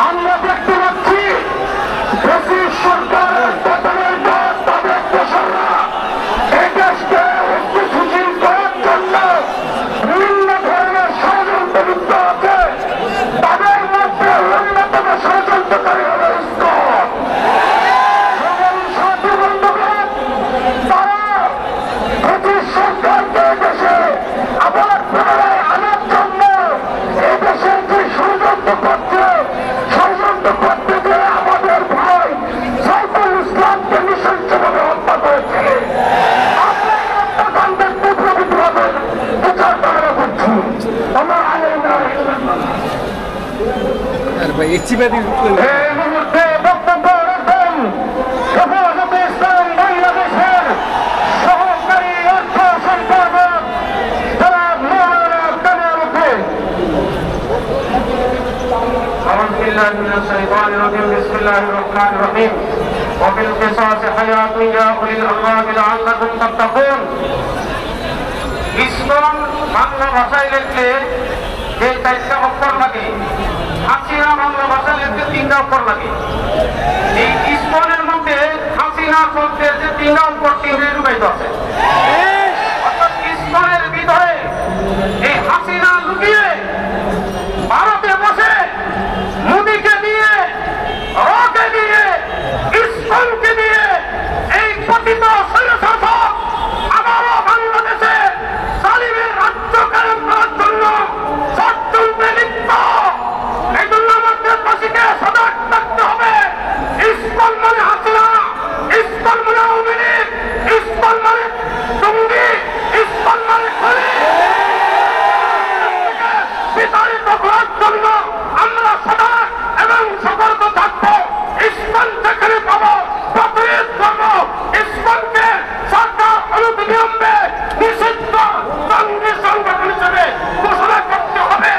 আমরা দেখতে পাচ্ছি ব্রিটিশ সরকারের পতনের পর তাদের দেশরা এই দেশকে স্থিতিশীল করার জন্য বিভিন্ন ধরনের ষড়যন্ত্র লিপ্ত আছে। তাদের মধ্যে অন্যতম ষড়যন্ত্রকারী হল ইসকন। সাথী বন্ধুগণ, তারা ব্রিটিশ সরকারকে দেশে আবার পুনরায় আনার জন্য এই দেশের যে ষড়যন্ত্র করছে, ষড়যন্ত্র করতে গিয়ে আমাদের ভাই সাইফুল ইসলামকে নৃশংসভাবে হত্যা করেছে। আমরা এই হত্যাকাণ্ডের তীব্রভাবে বিচার কামনা করছি। আমরা এই মুহূর্তে বক্তব্য রাখবেন হেফাজতে ইসলাম বাংলাদেশের সহকারী অর্থ সম্পাদক জনাব মাওলানা কামাল হোসেন। أعوذ بالله من الشيطان الرجيم بسم الله الرحمن الرحيم وفي القصاص حياة يا أولي الألباب لعلكم تتقون। ইসকন বাংলা ভাষায় লিখলে যে 4টা অক্ষর লাগে, হাসিনা বাংলা ভাষায় লিখতে 3টা অক্ষর লাগে। এই ইসকনের মধ্যে হাসিনা শব্দের যে 3টা অক্ষর 3 রূপায়িত আছে। অর্থাৎ ইসকনের ভিতরে এই হাসিনা লুকিয়ে ভারতে বসে মোদিকে দিয়ে, রকে দিয়ে, ইসকনকে দিয়ে এই পতিত স্বৈরশাসক আবারও বাংলাদেশে জালিমের রাজ্য কায়েম করার জন্য ষড়যন্ত্রে লিপ্ত। এই জন্য আমাদের দেশকে সজাগ থাকতে হবে। ইসকন মানে হাসিনা, ইসকন মানে আওয়ামী লীগ, ইসকন মানে জঙ্গি, ইসকন মানে খনি বিতাড়িত করার জন্য আমরা সজাগ এবং সতর্ক থাকবো। ইসকন যেখানে পাবো প্রতিরোধ করবো। ইসকনকে সরকার অনতিবিলম্বে নিষিদ্ধ জঙ্গি সংগঠন হিসেবে ঘোষণা করতে হবে।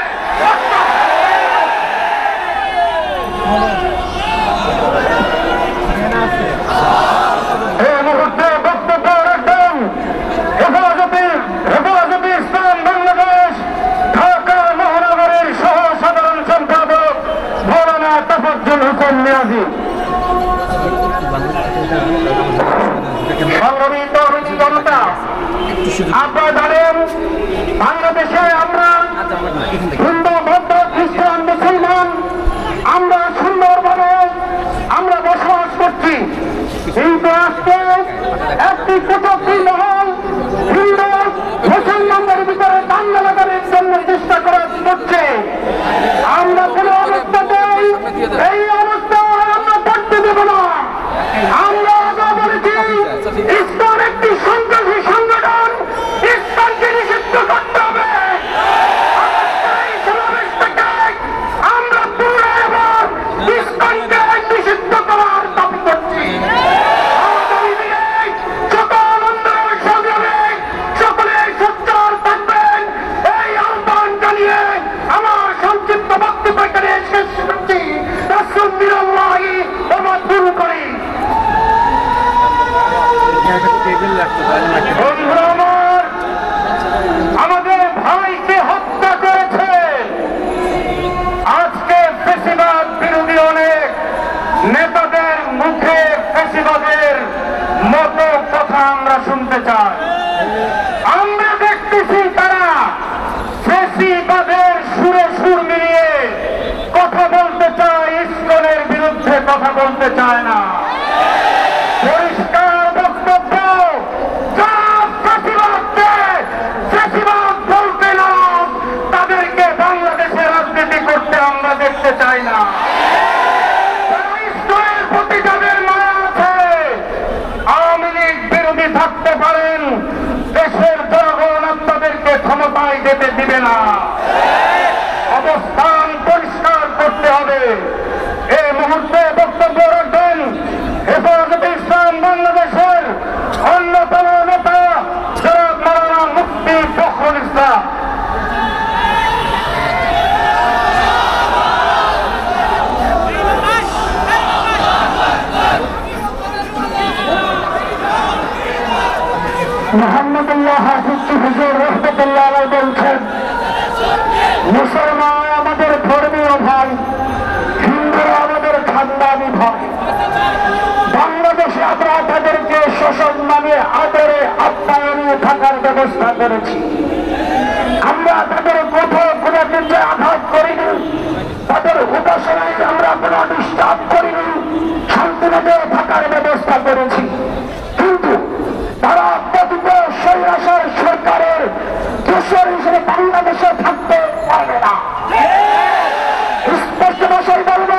এই মুহূর্তে বক্তব্য রাখবেন হেফাজতে ইসলাম বাংলাদেশ ঢাকা মহানগরের সহ সাধারণ সম্পাদক মাওলানা তাফাজ্জুল হোসেন নিয়াজী। সংগ্রামী তরুণী জনতা, আপনারা জানেন বাংলাদেশে আমরা হিন্দু, বৌদ্ধ, খ্রিস্টান, মুসলমান আমরা সুন্দরভাবে আমরা বসবাস করছি। কিন্তু আজকে একটি কুচক্রী মহল হিন্দু মুসলমানদের ভিতরে দাঙ্গা লাগানোর জন্য চেষ্টা করছে। আমরা কোনো অবস্থাতেই এই অবস্থা আমরা করতে দেব না। আমরা আগে বলেছি ইসকন একটি সন্ত্রাসী সংগঠন, ইসকনকে নিষিদ্ধ করতে হবে। এই সমাবেশ থেকে আমরা পুরো এবার ইসকনকে নিষিদ্ধ করার দাবি করছি। সকল আন্দোলন সংগ্রামে সকলে সোচ্চার থাকবেন এই আহ্বান জানিয়ে আমার সংক্ষিপ্ত বক্তব্য এখানে শেষ করছি। রাসূলুল্লাহি ওয়া মাদুন করি। বন্ধুরা আমার, আমাদের ভাইকে হত্যা করেছে। আজকে ফ্যাসিবাদ বিরোধী অনেক নেতাদের মুখে ফ্যাসিবাদের মতো কথা আমরা শুনতে চাই। আমরা দেখতেছি তারা ফ্যাসিবাদের সুরে সুর মিলিয়ে কথা বলতে চায়, ইসকনের বিরুদ্ধে কথা বলতে চায় না। পরিষ্কার বক্তব্য, যারা ফ্যাসিবাদকে ফ্যাসিবাদ বলতে না, তাদেরকে বাংলাদেশে রাজনীতি করতে আমরা দেখতে চাই না। ইসকনের প্রতি যাদের মায়া আছে, আওয়ামী লীগ বিরোধী থাকতে পারেন, দেশের জনগণ আপনাদেরকে ক্ষমতায় যেতে দিবে না। অবস্থান পরিষ্কার করতে হবে। এই মুহূর্তে বক্তব্য রাখবেন হেফাজতে ইসলাম বাংলাদেশ মোহাম্মদুল্লাহ হাফিজ হুজুর রহমতুল্লাহ আলাইহি বলছেন, মুসলমান আমাদের ধর্মীয় ভাই, হিন্দুরা আমাদের খানদানি ভাই। বাংলাদেশে আমরা তাদেরকে সসম্মানে আদরে আপ্যায়নে থাকার ব্যবস্থা করেছি। আমরা তাদের কোথাও কোনো কিছু আঘাত করিনি, তাদের উপাসনায় আমরা কোনো ডিস্টার্ব করিনি, শান্তিমতে থাকার ব্যবস্থা করেছি। কিন্তু তারা পতিত স্বৈরাচার সরকারের দোসর হিসেবে বাংলাদেশে থাকতে পারবে না। স্পষ্ট ভাষায় বলব,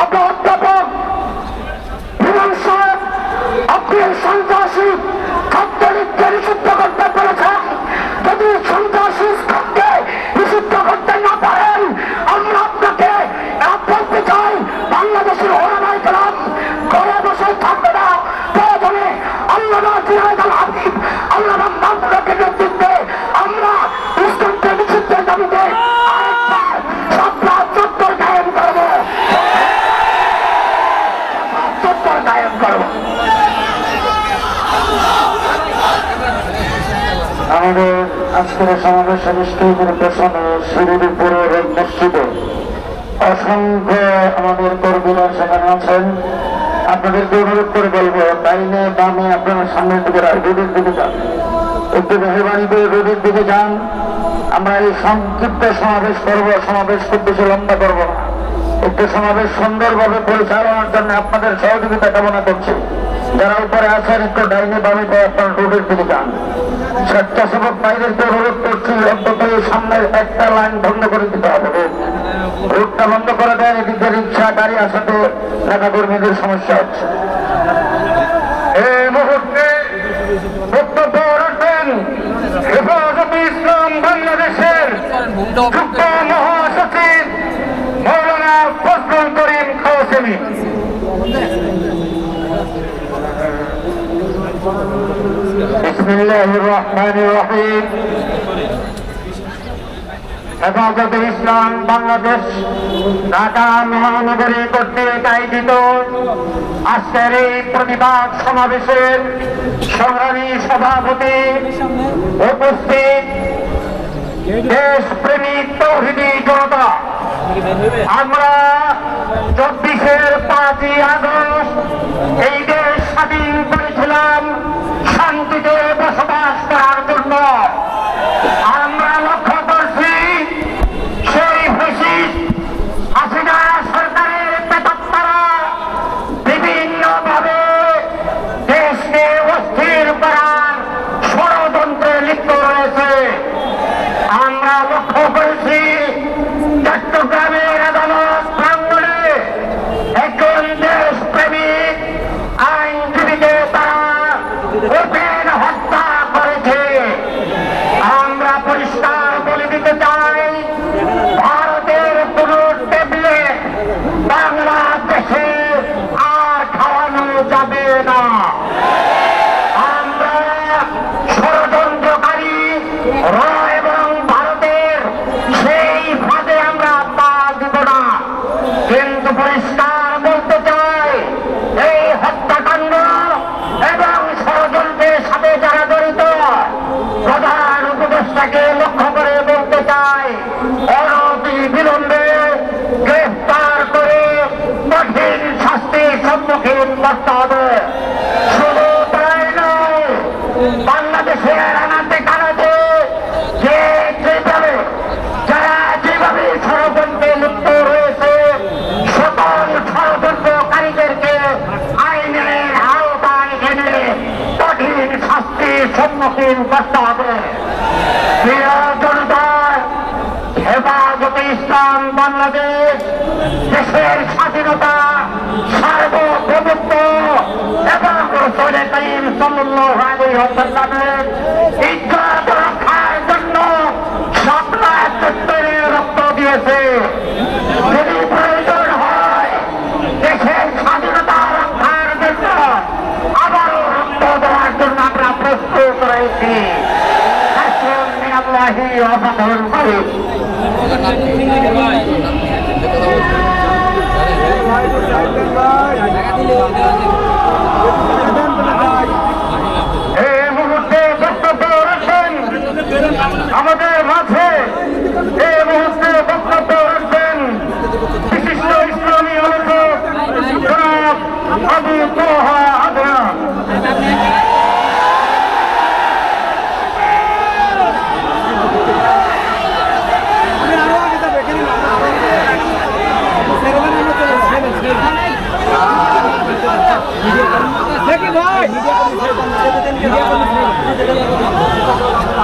আপনার অধ্যাপক বিমান সাহেব আপনি সন্ত্রাসী ছাত্রলীগকে নিষিদ্ধ করতে পেরেছেন। যদি সন্ত্রাসী ইসলামকে নিষিদ্ধ করতে না পারেন, আমরা আপনাকে বলতে চাই, বাংলাদেশের ওলামায়ে কেরাম ঘরে বসে থাকবে না। প্রয়োজনে আল্লামা জিহাদ আল হাবিব, আল্লামা মামলাকে নেতৃত্বে আমরা ইসলামকে নিষিদ্ধের দাবিতে আরেকবার ছাত্র চত্বর কায়েম করব, চত্বর কায়েম করব। আমাদের আজকের সমাবেশের স্টেজের পেছনে সিঁড়ির উপরে মসজিদে অসংখ্য আমাদের কর্মীরা সেখানে আছেন। আপনাদেরকে অনুরোধ করে বলবো, ডাইনে বামে আপনারা সামনের দিকে রোডের দিকে যান, একটু মেহরবানি করে রোডের দিকে যান। আমরা এই সংক্ষিপ্ত সমাবেশ করবো, সমাবেশ খুব বেশি লম্বা করবো না। একটু সমাবেশ সুন্দরভাবে পরিচালনার জন্য আপনাদের সহযোগিতা কামনা করছি। যারা উপরে আছেন একটু ডাইনে বামে আপনার রোডের দিকে যান। স্বেচ্ছাসেবক ভাইদেরকে অনুরোধ করছি, অন্তত সামনের একটা লাইন বন্ধ করে দিতে হবে। রোডটা বন্ধ করে দেন, এদিকে রিক্সা গাড়ি আসাতে নেতা কর্মীদের সমস্যা হচ্ছে। এই মুহূর্তে বক্তব্য রাখবেন হেফাজতে ইসলাম বাংলাদেশের যুগ্ম মহাসচিব মৌলানা ফজলুল করিম কাসেমী। বিসমিল্লাহির রহমানির রহিম। হেফাজতে ইসলাম বাংলাদেশ ঢাকা মহানগরী কর্তৃক আয়োজিত আজকের এই প্রতিবাদ সমাবেশের সংগ্রামী সভাপতি, উপস্থিত দেশপ্রেমিক তৌহিদি জনতা, আমরা 24-এর 5ই আগস্ট এই দেশ স্বাধীন করেছিলাম শান্তিতে বসবাস করার জন্য। আমরা লক্ষ্য করছি সেই ফ্যাসিস্ট হাসিনা সরকারের প্রেতাত্মারা বিভিন্নভাবে দেশকে অস্থির করার ষড়যন্ত্রে লিপ্ত রয়েছে। আমরা লক্ষ্য করেছি চট্টগ্রামের আদালত প্রাঙ্গণে একজন দেশপ্রেমিক আইনজীবীকে তারা ওপেন হত্যা করেছে। আমরা পরিষ্কার বলে দিতে চাই, ভারতের কোন ট্যাবলেট বাংলাদেশে আর খাওয়ানো যাবে না। আমরা ষড়যন্ত্রকারী র এবং ভারতের সেই ফাঁদে আমরা পা দিব না। কিন্তু পরিষ্কার বলতে চাই, এই হত্যাকাণ্ড এবং ষড়যন্ত্রের সাথে যারা জড়িত প্রধান উপদেষ্টাকে লক্ষ্য করে বলতে চাই, অনতি বিলম্বে গ্রেফতার করে কঠিন শাস্তির সম্মুখীন করতে হবে। শুধু তাই নয়, বাংলাদেশের আনাতে কানাতে যেভাবে ষড়যন্ত্রে লিপ্ত রয়েছে, সকল ষড়যন্ত্রকারীদেরকে আইনের আওতায় এনে কঠিন শাস্তির সম্মুখীন করতে হবে। প্রিয় জনতা, হেফাজতে ইসলাম বাংলাদেশ দেশের স্বাধীনতা, সার্বভৌমত্ব এবং রাসূল করিম সাল্লাল্লাহু আলাইহি ওয়াসাল্লামের ইজ্জত রক্ষার জন্য শাপলা চত্বরে রক্ত দিয়েছে। যদি প্রয়োজন হয় দেশের স্বাধীনতা রক্ষার জন্য আবারও রক্ত দেওয়ার জন্য আমরা প্রস্তুত রয়েছি। আল্লাহি ওয়াফাতুল করিম।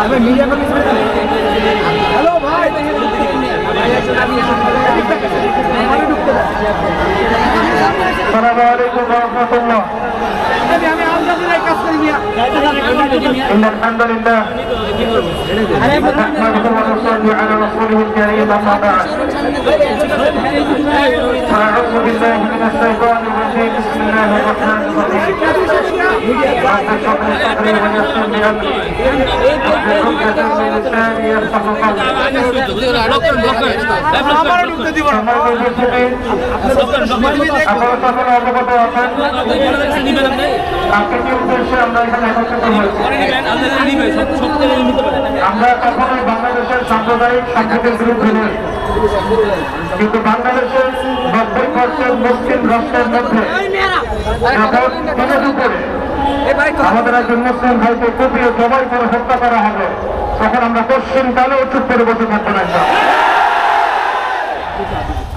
হ্যালো ভাই আসসালামু আলাইকুম ওয়া রাহমাতুল্লাহ। إن الحمد لله نحمده ونصلي على رسوله الكريم أما بعد فأعوذ بالله من الشيطان الرجيم بسم الله الرحمن الرحيم رب اشرح لي صدري ويسر لي أمري واحلل عقدة من لساني يفقهوا قولي আপনারা সকলে অবগত আছেন আজকে কি উদ্দেশ্যে আমরা এখানে একত্রিত হয়েছি। আমরা কখনোই বাংলাদেশের সাম্প্রদায়িক সম্প্রীতির বিরুদ্ধে নই, কিন্তু বাংলাদেশের 90% মুসলিম রাষ্ট্রের মধ্যে যখন দিনে দুপুরে আমাদের একজন মুসলিম ভাইকে কুপিয়ে জবাই করে হত্যা করা হবে, তখন আমরা পশ্চিম কালেও চুপ করে বসে থাকবো না।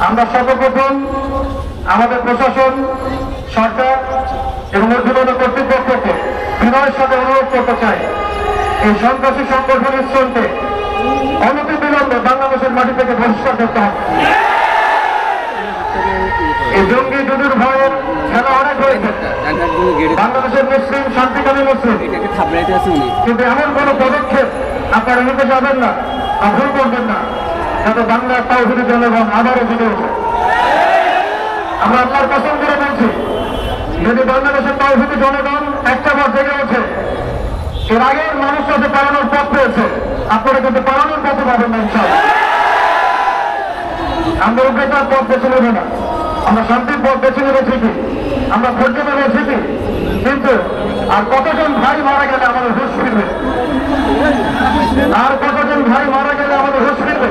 আমরা সর্বপ্রথম আমাদের প্রশাসন, সরকার এবং ঊর্ধ্বতন কর্তৃপক্ষকে বিনয়ের সাথে অনুরোধ করতে চাই, এই সন্ত্রাসী সংগঠন ইসলামকে অনতিবিলম্বে বাংলাদেশের মাটি থেকে বহিষ্কার করতে হবে। এই জঙ্গি জুজুর ভয়ের খেলা অনেক হয়েছে, বাংলাদেশের মুসলিম শান্তিকামী মুসলিম, কিন্তু এমন কোন পদক্ষেপ আপনারা নিতে যাবেন না বা ভুল করবেন না যাতে বাংলার তাওহীদি জনগণ আবারও জেগে ওঠে। আমরা আল্লাহর কসম করে বলছি, যদি বাংলাদেশের তাওহীদি জনগণ একটা বার জেগে ওঠে, এর আগের মানুষরা যে পালানোর পথ পেয়েছে, আপনারা কিন্তু পালানোর পথে পাবেন না ইনশাআল্লাহ। আমরা উদ্বেগের পথ বেছে নেব না, আমরা শান্তির পথ বেছে নেব ঠিকই, আমরা ধৈর্য নেব ঠিকই, কিন্তু আর কতজন ভাই মারা গেলে আমাদের হুঁশ ফিরবে? আর কতজন ভাই মারা গেলে আমাদের হুঁশ ফিরবে?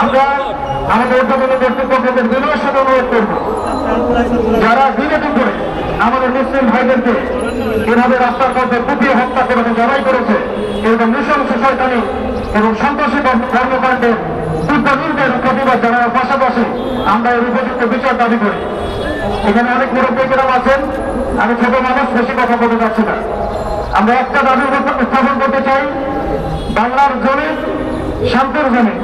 আমরা আমাদের ঊর্ধ্বতন কর্তৃপক্ষদের বিনয়ের সাথে অনুরোধ করব, যারা দিনে দুপুরে আমাদের মুসলিম ভাইদেরকে এভাবে রাস্তার পথে কুপিয়ে হত্যা করেছে, জবাই করেছে, এরকম নৃশংস শয়তানি এবং সন্ত্রাসী কর্মকাণ্ডের তীব্র প্রতিবাদ জানানোর পাশাপাশি আমরা এর উপযুক্ত বিচার দাবি করি। এখানে অনেক মুরব্বীরা আছেন, আমি ছোট মানুষ, বেশি কথা বলতে যাচ্ছি না। আমরা একটা দাবি উত্থাপন করতে চাই, বাংলার জমি শান্তির জমি,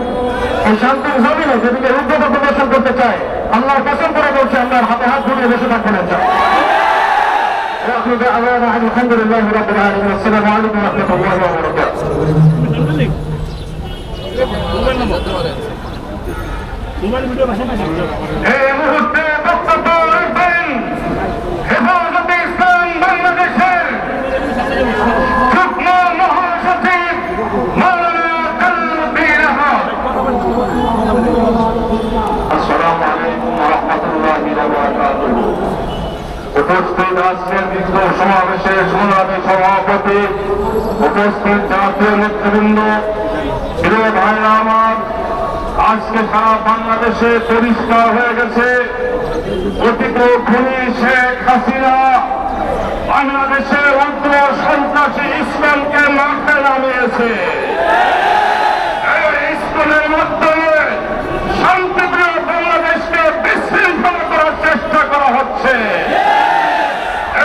এই শান্তির জমিনে যেদিকে উদ্যোগ প্রদর্শন করতে চায়, আল্লাহর কসম করে বলছে আমরা হাতে হাত ধরে বসে থাকবো না। আলহামদুলিল্লাহ রাব্বিল আলামিন, আসসালামু আলাইকুম ওয়া রাহমাতুল্লাহি ওয়া বারাকাতুহু। এই মুহূর্তে বক্তব্য রাখবেন হেফাজতে ইসলাম বাংলাদেশের যুগ্ম মহাসচিব মাওলানা কালমুদ্দিন আহমদ। আসসালামু আলাইকুম ওয়া রাহমাতুল্লাহি ওয়া বারাকাতুহু। উপস্থিত আজকের দীর্ঘ সমাবেশের সংগ্রামী সভাপতি, উপস্থিত জাতীয় নেতৃবৃন্দ, প্রিয় ভাইরা আমার, আজকে সারা বাংলাদেশে পরিষ্কার হয়ে গেছে অতীত খুনি শেখ হাসিনা বাংলাদেশে উগ্র সন্ত্রাসী ইসলামকে মাঠে নামিয়েছে। এই ইসলামের মাধ্যমে শান্তিপ্রিয় বাংলাদেশকে বিশৃঙ্খলা করার চেষ্টা করা হচ্ছে।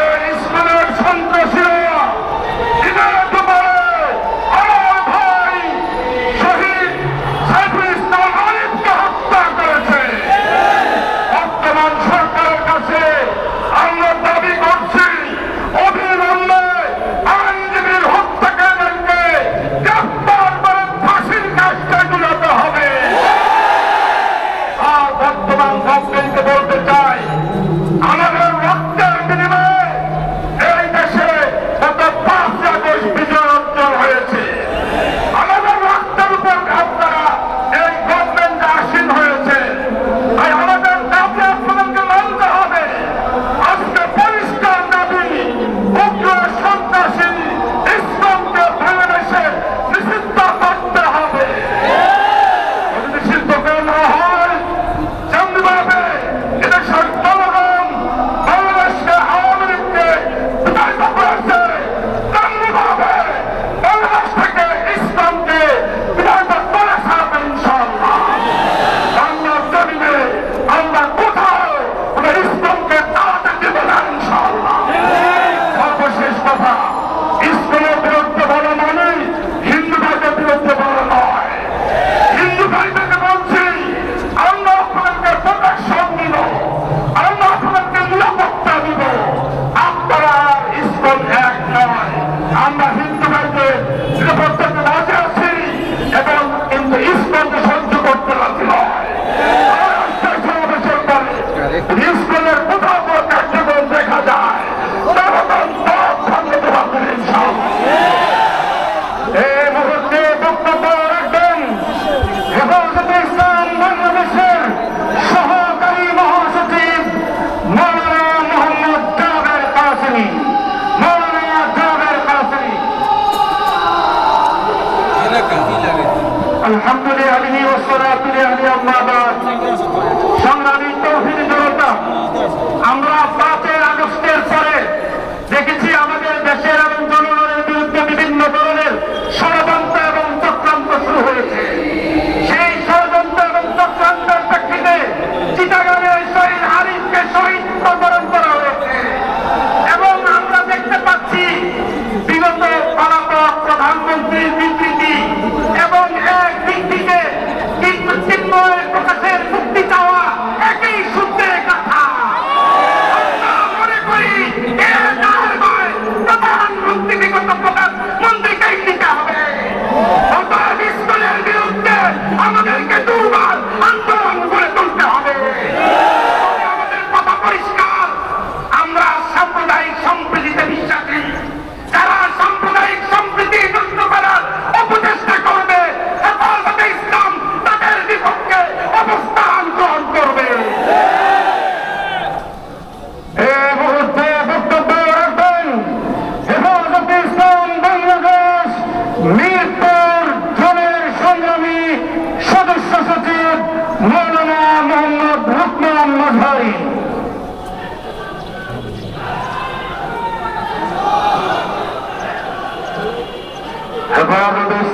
এই ইসলামের সন্ত্রাসীরা বলতে চাই, আমাদের রক্তের বিনিময়ে এই দেশে গত 5 আগস্ট বিজয় অর্জন হয়েছে। আমাদের রক্তের উপর আপনারা এই গভর্নমেন্ট আসীন হয়েছে। আমাদের দাবি আপনাদেরকে মানতে হবে।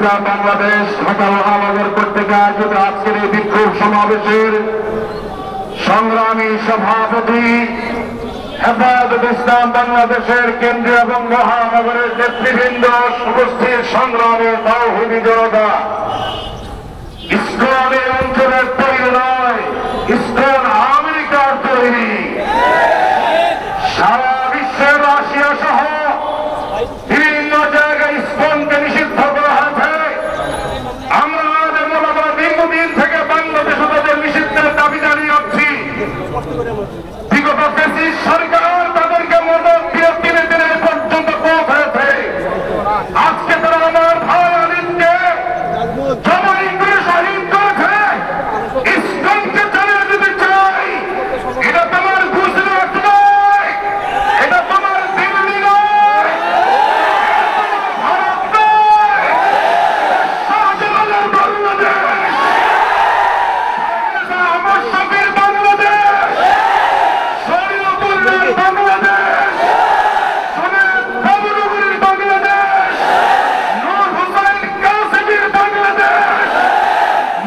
ইসলাম বাংলাদেশ ঢাকা মহানগর কর্তৃক আয়োজিত আজকের এই বিক্ষোভ সমাবেশের সংগ্রামী সভাপতি, হেফাজত ইসলাম বাংলাদেশের কেন্দ্রীয় এবং মহানগরের নেতৃবৃন্দ, উপস্থিত সংগ্রামী তাওহীদি জনতা। ইসলামের অঞ্চলের তৈরি নয়, ইসলাম আমেরিকার তৈরি। সারা বিশ্বের রাশিয়া সহ বিভিন্ন জায়গায় ইসলামকে নিষিদ্ধ করা হয়েছে। আমরা দীর্ঘদিন থেকে বাংলাদেশে তাদের নিষিদ্ধের দাবি জানিয়ে আসছি। বিগত ফ্যাসিস্ট সরকার তাদেরকে মদত দিয়ে দিনে দিনে পর্যন্ত পৌঁছেছে। আজকে তারা আমার ভাই আলীকে জমাই করে শহীদ করেছে। ইসলামকে চালিয়ে দিতে চাই। এটা তোমার গুজরাট নয়, এটা তোমার দিল্লি নয়, ভারত নয়, শাহজালালের বাংলাদেশ, আমার শফির বাংলাদেশ, শরীয়তুল্লাহর বাংলাদেশ, সৈয়দ বাবুনগরীর বাংলাদেশ, নূর হোসেন কাসেমীর বাংলাদেশ,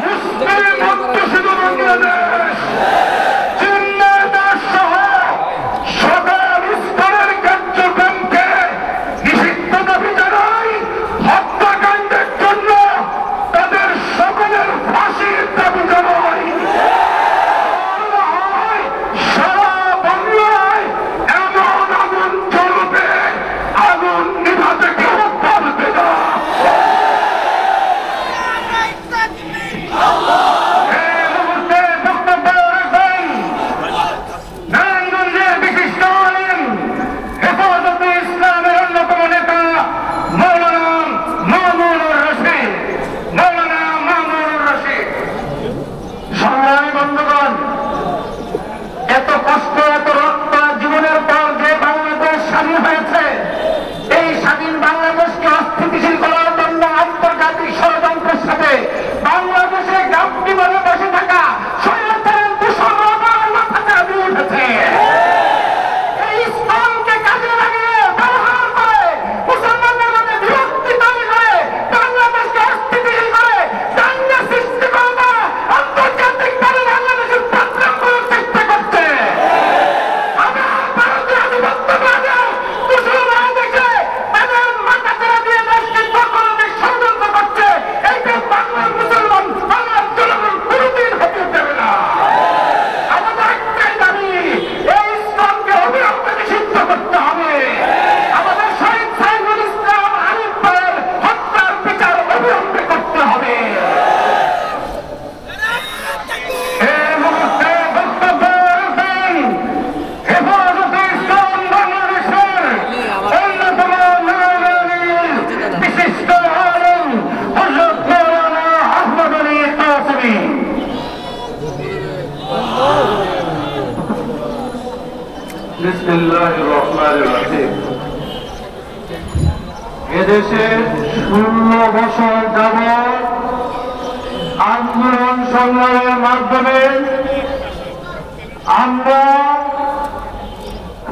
মুসলিম মুত্তাসিদ বাংলাদেশ, চিন্ময় দাস সহ সকল স্তরের কার্যক্রমকে নিষিদ্ধ দাবি জানাই। হত্যাকাণ্ডের জন্য তাদের সকলের ফাঁসির দাবি জানাই। সারা বাংলায় এমন আগুন জ্বলবে, আগুন নিভাতে কেউ পারবে না। এই মুহূর্তে বক্তব্য রাখবেন নারায়ণগঞ্জের বিশিষ্ট আলেম, হেফাজতে ইসলামের অন্যতম নেতা মৌলানা মামুনুর রশিদ। মৌলানা মামুনুর রশিদ। সংগ্রামী বন্ধুগণ, এত কষ্ট, এত রক্ত জীবনের পর যে বাংলাদেশ স্বাধীন হয়েছে, এই স্বাধীন বাংলাদেশকে অস্থিতিশীল করার জন্য আন্তর্জাতিক ষড়যন্ত্রের সাথে বাংলাদেশে গাপটি বলে বসে থাকা স্বৈরাচারের দূষণরা মাথা দিয়ে উঠেছে। এই ইসলামকে কাজে লাগিয়ে ব্যবহার করে মুসলমানদের মধ্যে বিভক্তি তৈরি করে বাংলাদেশকে অস্থিতিশীল করে দাঙ্গা সৃষ্টি করে না আন্তর্জাতিকভাবে বাংলাদেশের বদনাম করার চেষ্টা করছে। আমার ভারতীয় আধিপত্যবাদী মুসলমানদেরকে তাদের মাথা চারা দিয়ে দেশকে দখলের ষড়যন্ত্র করছে। এইটা বাংলার মুসলমান, বাংলার জনগণ কোনোদিন হতে দেবে না। আমাদের একটাই দাবি, এই ইসলামকে অবিলম্বে নিষিদ্ধ করতে হবে। আমাদের শহীদ সাইফুল ইসলাম আরিফ ভাইয়ের হত্যার বিচার অবিলম্বে করতে হবে। এই মুহূর্তে বক্তব্য রাখবেন হেফাজতে ইসলাম বাংলাদেশের অন্যতম নারায়ণগঞ্জের বিশিষ্ট আলেম হযরত মাওলানা আহমদ আলী কাসেমী। বিসমিল্লাহির রহমানির রহিম। এদেশে 16 বছর যাবৎ আন্দোলন সংগ্রামের মাধ্যমে আমরা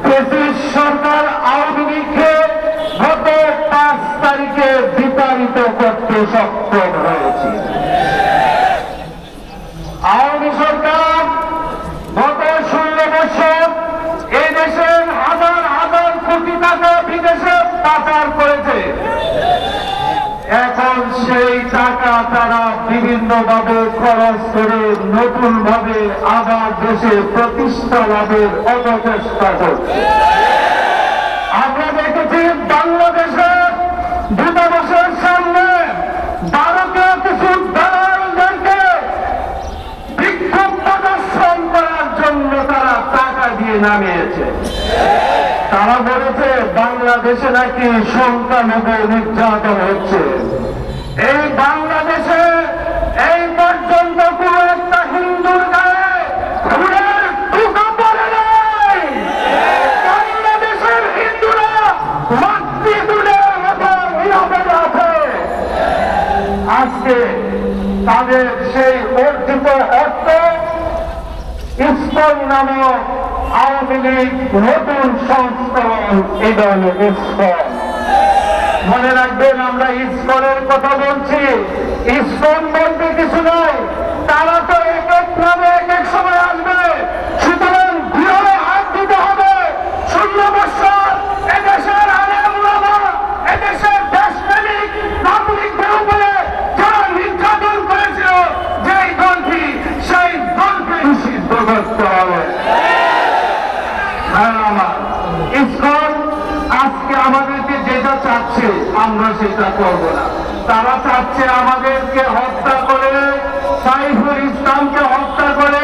ফ্যাসিস্ট সরকার আওয়ামী লীগকে গত 5 তারিখে বিতাড়িত করতে সক্ষম হয়েছি। আওয়ামী সরকার গত 16 বছর এই দেশের হাজার হাজার কোটি টাকা বিদেশে পাচার করেছে। এখন সেই টাকা তারা বিভিন্ন ভাবে খরচ করে নতুন ভাবে আবার দেশে প্রতিষ্ঠা লাভের অপচেষ্টা করছে। আমরা দেখেছি বাংলাদেশের দূতাবাসের সামনে ভারতীয় কিছু দালালদেরকে বিক্ষোভ প্রদর্শন করার জন্য তারা টাকা দিয়ে নামিয়েছে। তারা বলেছে বাংলাদেশে নাকি সংখ্যালঘু নির্যাতন হচ্ছে। এই বাংলাদেশে এই পর্যন্ত কোন একটা হিন্দুর গায়ে ফুলের টুকা পড়ে নাই। বাংলাদেশের হিন্দুরা মাতৃতুলের মতো নিরাপদে আছে। আজকে তাদের সেই অর্জিত অর্থ ইসকন নামক আওয়ামী লীগ নতুন সংস্করণ এই দলের ইসকন মনে রাখবেন আমরা ইসকনের কথা বলছি। ইসকন বলতে কিছু নাই, তারা তো এক এক নামে এক এক সময় আসবে। সুতরাং দৃঢ় হাত দিতে হবে। 16 বছর এদেশের আলেম ওলামা, এদেশের দেশপ্রেমিক নাগরিকদের উপরে যারা নির্যাতন করেছিল, যেই দলটি, সেই দলকে নিষিদ্ধ করতে হবে। ইসকন আজকে আমাদেরকে যেটা চাচ্ছে আমরা সেটা করব না। তারা চাচ্ছে আমাদেরকে হত্যা করে, সাইফুল ইসলামকে হত্যা করে,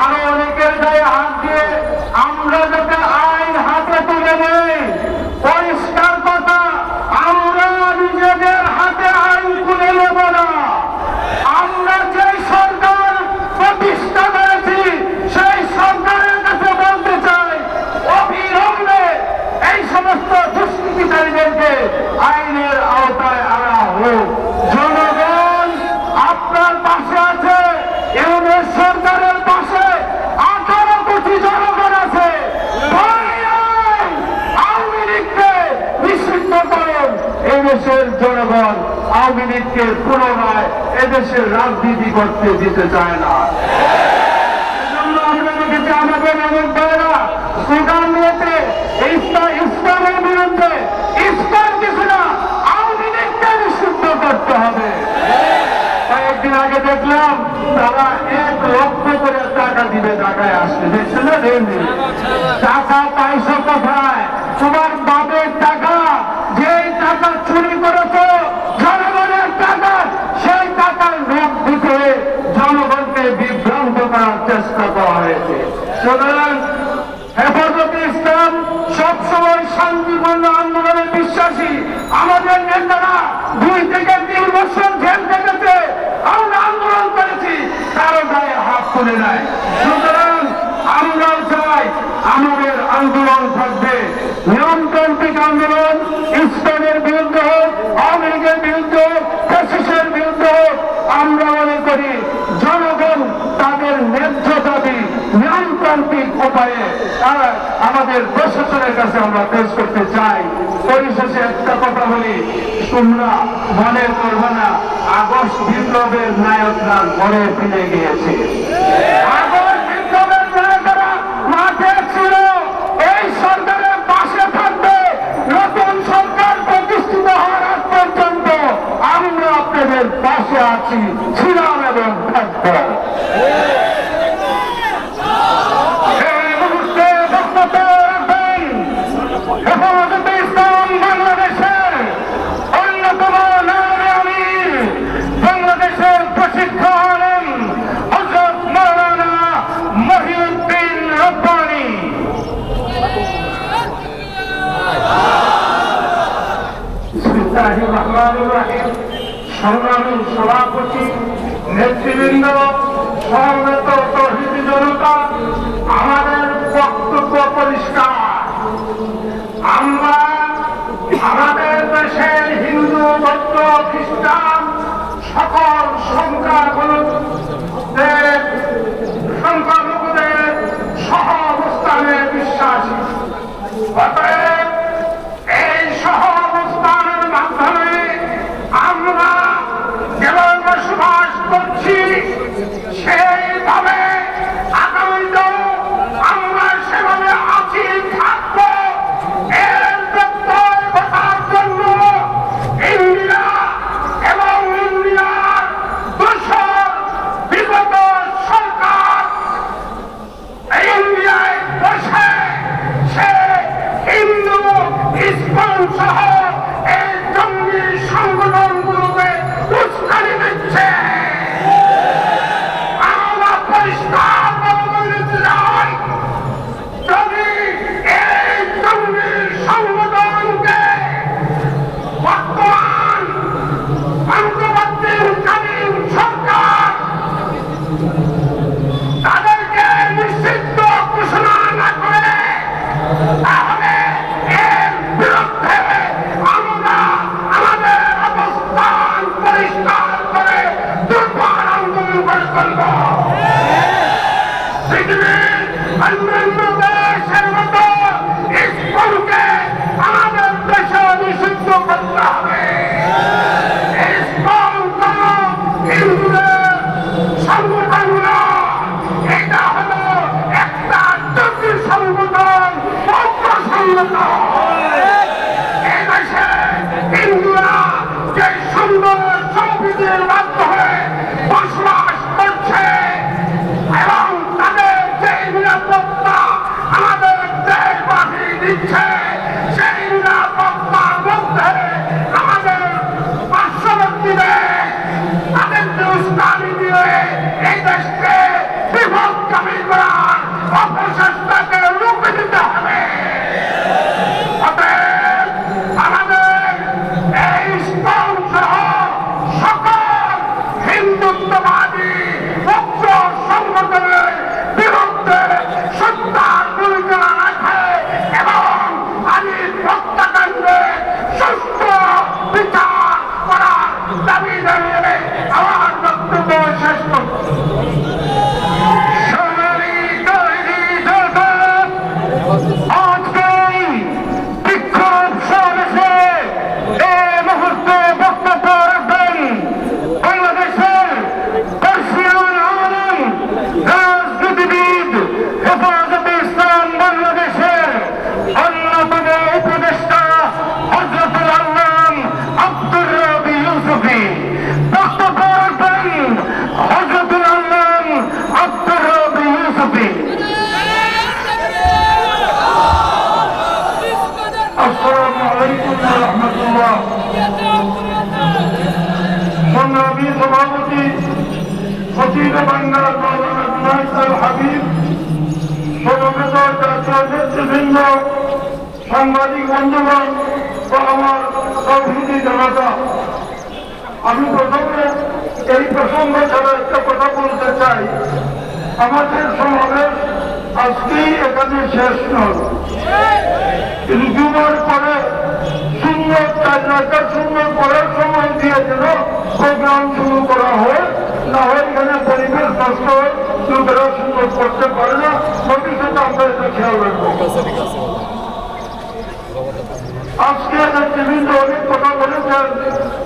আরো অনেকের গায়ে হাত দিয়ে আমরা যাতে আইন হাতে তুলে নেই। পরিষ্কার কথা, আমরা নিজেদের হাতে আইন তুলে নেব না। আমরা যে সরকার প্রতিষ্ঠা করেছি সেই সরকারের কাছে বলতে চাই, অবিলম্বে এই সমস্ত দুষ্কৃতিকারীদেরকে আইনের আওতায় আনা হোক। জনগণ আপনার পাশে আছে, ইউনিট সরকারের পাশে 18 কোটি জনগণ আছে। আওয়ামী লীগকে নিষিদ্ধ করুন। এই দেশের জনগণ আওয়ামী লীগকে পুনরায় এদেশের রাজনীতি করতে দিতে চায় না। এজন্য আমরা দেখেছি আমাদের অনেক ভাইয়েরা স্লোগান নিয়েছে ইসলামের বিরুদ্ধে। ইসলাম কিছু না, আওয়ামী লীগকে নিষিদ্ধ করতে হবে। কয়েকদিন আগে দেখলাম তারা 1 লক্ষ করে টাকা দিবে ঢাকায় আসতে। দেখছেন না? টাকা পাইছ কোথায়? তোমার বাপের টাকা, যেই টাকা চুরি করেছ জনগণের টাকা, সেই টাকার লোক দিতে জনগণকে বিভ্রান্ত করার চেষ্টা করা হয়েছে। সুতরাং হেফাজতে ইসলাম সবসময় শান্তিপূর্ণ আন্দোলনে বিশ্বাসী। আমাদের নেতারা 2 থেকে 3 বছর জেল কেটেছে, আমরা আন্দোলন করেছি, কারো গায়ে হাত তুলে নাই। সুতরাং আমরাও চাই আমাদের আন্দোলন থাকবে নিয়মতান্ত্রিক আন্দোলন। ইসলামের বিরুদ্ধে হোক, আওয়ামী লীগের বিরুদ্ধে হোক, ফ্যাসিস্টের বিরুদ্ধে হোক, আমরা মনে করি জনগণ তাদের ন্যায্য দাবি নিয়মতান্ত্রিক উপায়ে আমাদের প্রশাসনের কাছে আমরা পেশ করতে চাই। পরিশেষে একটা কথা বলি, তোমরা মনে করবে না আগস্ট বিপ্লবের নায়করা ঘরে ফিরে গিয়েছে। আগস্ট বিপ্লবের নায়করা মাঠে ছিল, এই সরকারের পাশে থাকবে। নতুন সরকার প্রতিষ্ঠিত হওয়ার আগ পর্যন্ত আমরা আপনাদের পাশে আছি, ছিলাম এবং থাকবো। হেফাজতে ইসলাম বাংলাদেশের অন্যতম নামী আমির, বাংলাদেশের প্রসিদ্ধ আলেম হযরত মাওলানা মহিউদ্দিন রব্বানী। বিসমিল্লাহির রহমানির রহিম। সংগ্রামী সভাপতি, নেতৃবৃন্দ, সমবেত তৌহিদি জনতা, আমাদের বক্তব্য পরিষ্কার। আমরা আমাদের দেশের হিন্দু, বৌদ্ধ, খ্রিস্টান সকল সংখ্যালঘুদের সহ অবস্থানে বিশ্বাসী। অতএব এই সহ অবস্থানের মাধ্যমে আমরা যেমন বসবাস করছি সেইভাবে আগামীতেও আমরা সেভাবে আছি, থাকবো। এর প্রত্যয় ঘটার জন্য ইন্ডিয়া এবং ইন্ডিয়ার দোসর বিগত সরকার ইন্ডিয়ায় বসে সে জন্য এদেশে হিন্দুরা যে সুন্দর সম্প্রীতির মাধ্যমে বসবাস করছে এবং তাদের যে নিরাপত্তা আমাদের দেশবাসী দিচ্ছে, সেই নিরাপত্তার মধ্যে আমাদের পার্শ্ববর্তী দেশ তাদেরকে উস্কানি দিয়ে এই দেশকে বিপদগামী করার অপচেষ্টাকে রুখে দিতে হবে। অতএব আমাদের এই ইসলাম সহ সকল হিন্দুত্ববাদী উগ্র সংগঠনের বিরুদ্ধে সত্যার ভূমিকা রাখে এবং আলীর হত্যাকাণ্ডে সুষ্ঠু বিচার করার দাবি জানিয়ে আমার বক্তব্য শেষ করছি। সংগ্রামী সভাপতি সচিব বাংলার হাবিব, সমবেত জাতীয় নেতৃবৃন্দ, সাংবাদিক বন্ধুগণ ও আমার সহযোগী জনতা, আমি প্রথমে এই প্রসঙ্গ ছাড়া একটা কথা বলতে চাই। আমাদের সমাবেশ আজকেই এখানে শেষ নয়, কিন্তু জুমার পরে শূন্য 4 রাকাত শূন্য পড়ার সময় দিয়ে যেন প্রোগ্রাম শুরু করা হয়, না হয় এখানে পরিবেশ নষ্ট হয়, লোকেরা সুন্দর করতে পারে না। ভবিষ্যতে আমরা এটা খেয়াল রাখবো। আজকে নেতৃবৃন্দ অনেক কথা বলেছেন,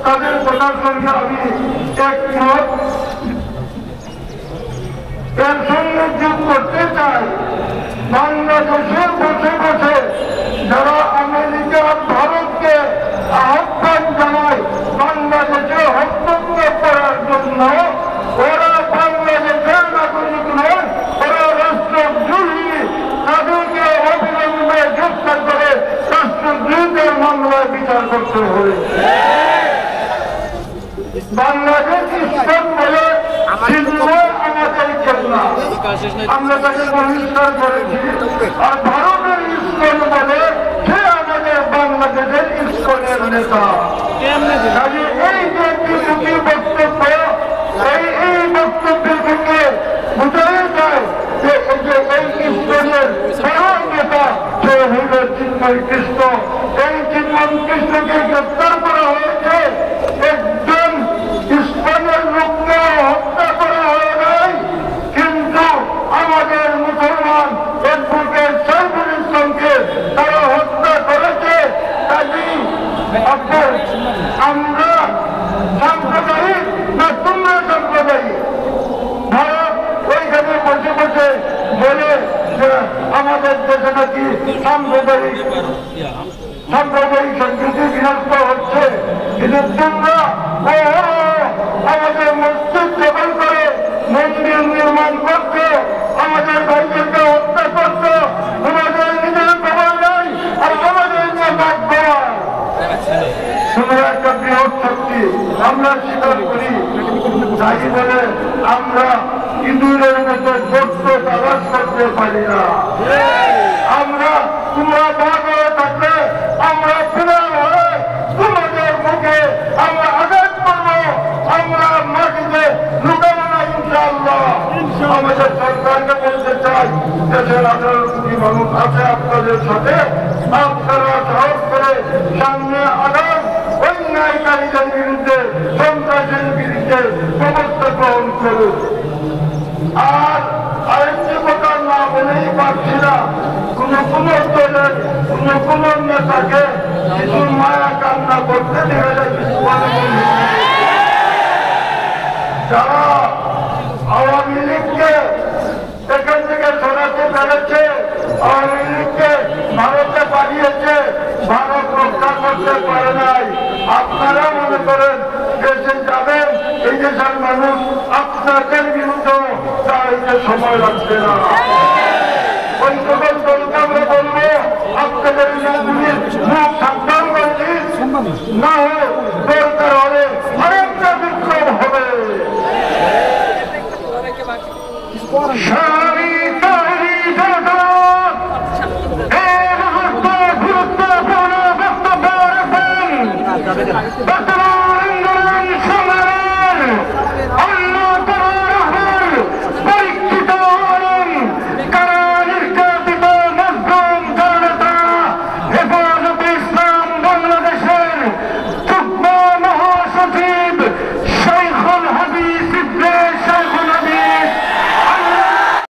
তাদের কথার সঙ্গে আমি একমত। এর সঙ্গে যোগ করতে চাই, বাংলাদেশে বসে বসে যারা আমেরিকা ভারতকে আহ্বান জানায় বাংলাদেশে হস্তক্ষেপ করার জন্য, ওরা বাংলাদেশের নাগরিক নয়, ওরা রাষ্ট্রদ্রোহী। তাদেরকে অবিলম্বে গ্রেফতার করে রাষ্ট্রদ্রোহীদের মামলায় বিচার করতে হবে। বাংলাদেশ ইসলাম বলে আমাদের খেলনা, আমরা তাকে বহিষ্কার করেছি। আর ভারতের ইস্কন বলে সে আমাদের বাংলাদেশের ইস্কনের নেতা। এই যে দুটি বক্তব্য, এই বক্তব্যের থেকে বোঝাই যায় যে এই ইস্কনের প্রধান নেতা সে হইল চিন্ময় কৃষ্ণ। এই চিন্ময় কৃষ্ণকে গ্রেফতার করা হয়েছে, একজন ইস্কনের লোককে হত্যা করা হয় নাই। কিন্তু আমাদের মুসলমান অ্যাডভোকেট সাইফুল ইসলামকে তারা হত্যা করেছে। কাজী আমরা সাম্প্রদায়িক না তোমরা সাম্প্রদায়িক? ভারত ওইখানে বসে বসে বলে যে আমাদের দেশে নাকি সাম্প্রদায়িক সম্প্রীতি বিনষ্ট হচ্ছে। কিন্তু তোমরা আমাদের মসজিদ দখল করে মন্দির নির্মাণ করছো, আমাদের ভাইদেরকে হত্যা করছো, তোমাদের নিজের খবর নাই আর আমাদের নিয়ে বাদ করা। তোমরা একটা বৃহৎ শক্তি, আমরা স্বীকার করি। তাই বলে আমরা ইঁদুরের মতো ছোট্ট তালাশ করতে পারি না। আমরা তোমরা ভাগ হয়ে থাকলে আমরা ফিরে হয়ে তোমাদের মুখে আমরা আঘাত করবো। আমরা মাটিতে লুকাবো না ইনশাআল্লাহ। আমাদের সরকারকে বলতে চাই, দেশের 18 কোটি মানুষ আছে আপনাদের সাথে, আপনারা সাহস করে সামনে আগান। অন্যায়কারীদের বিরুদ্ধে, সন্ত্রাসের বিরুদ্ধে ব্যবস্থা গ্রহণ করুন। আর আরেকটি কথা না বলেই পারছি না, কোন দলের কোন নেতাকে কিছু মায়া কান্না করতে দেখা যায়। যারা আওয়ামী লীগকে এখান থেকে সরাতে পেরেছে, আওয়ামী লীগকে ভারতে পাঠিয়েছে, দেশের মানুষ আপনাদের বিরুদ্ধে দাঁড়াইতে সময় লাগবে না। ওই সকল